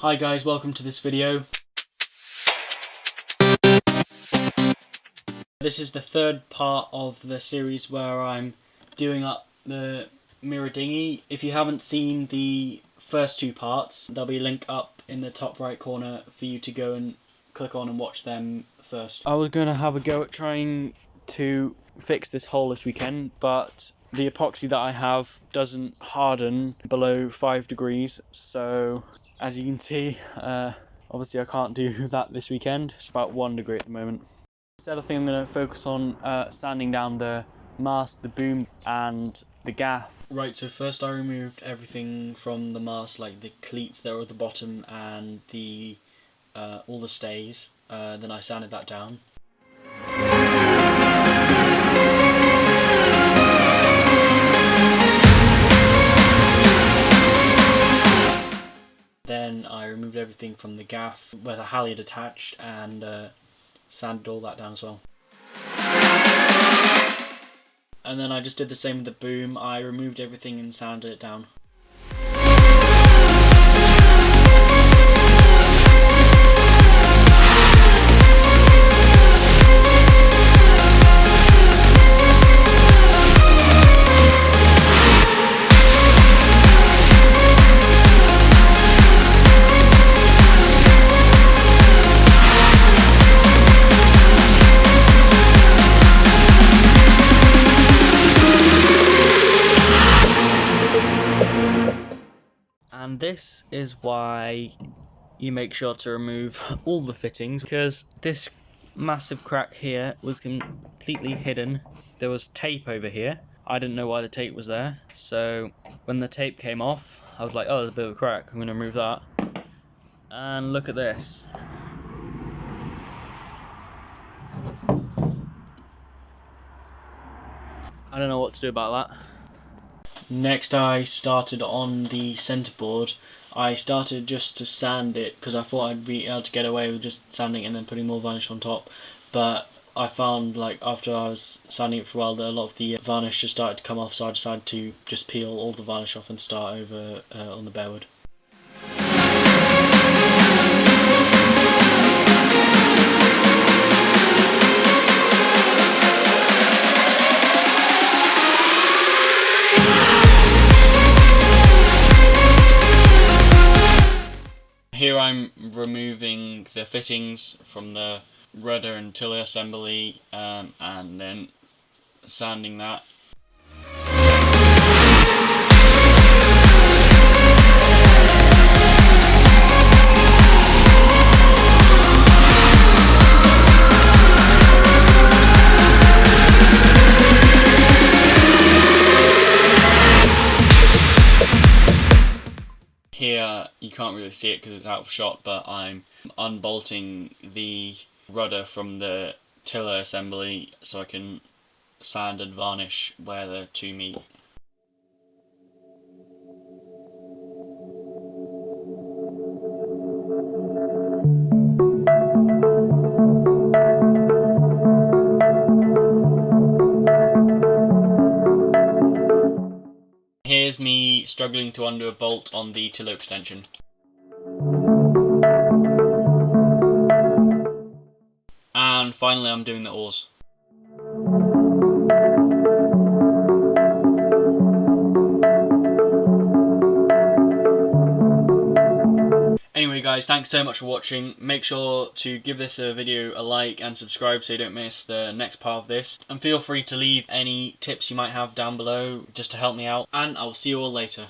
Hi guys, welcome to this video. This is the third part of the series where I'm doing up the mirror dinghy. If you haven't seen the first two parts, there'll be a link up in the top right corner for you to go and click on and watch them first. I was going to have a go at trying to fix this hole this weekend, but the epoxy that I have doesn't harden below 5 degrees, so as you can see, obviously I can't do that this weekend. It's about 1 degree at the moment. Instead, I think I'm going to focus on sanding down the mast, the boom, and the gaff. Right, so first I removed everything from the mast, like the cleats that are at the bottom and the all the stays. Then I sanded that down. Then I removed everything from the gaff where the halyard attached and sanded all that down as well. And then I just did the same with the boom. I removed everything and sanded it down. And this is why you make sure to remove all the fittings, because this massive crack here was completely hidden. There was tape over here. I didn't know why the tape was there, so when the tape came off, I was like, oh, there's a bit of a crack, I'm going to remove that. And look at this. I don't know what to do about that. Next I started on the centerboard. I started just to sand it because I thought I'd be able to get away with just sanding it and then putting more varnish on top, but I found, like, after I was sanding it for a while that a lot of the varnish just started to come off, so I decided to just peel all the varnish off and start over on the bare wood. Here I'm removing the fittings from the rudder and tiller assembly and then sanding that. Here you can't really see it because it's out of shot, but I'm unbolting the rudder from the tiller assembly so I can sand and varnish where the two meet. Here's me struggling to undo a bolt on the tiller extension. And finally I'm doing the oars. Anyway guys, thanks so much for watching. Make sure to give this video a like and subscribe so you don't miss the next part of this. And feel free to leave any tips you might have down below just to help me out. And I'll see you all later.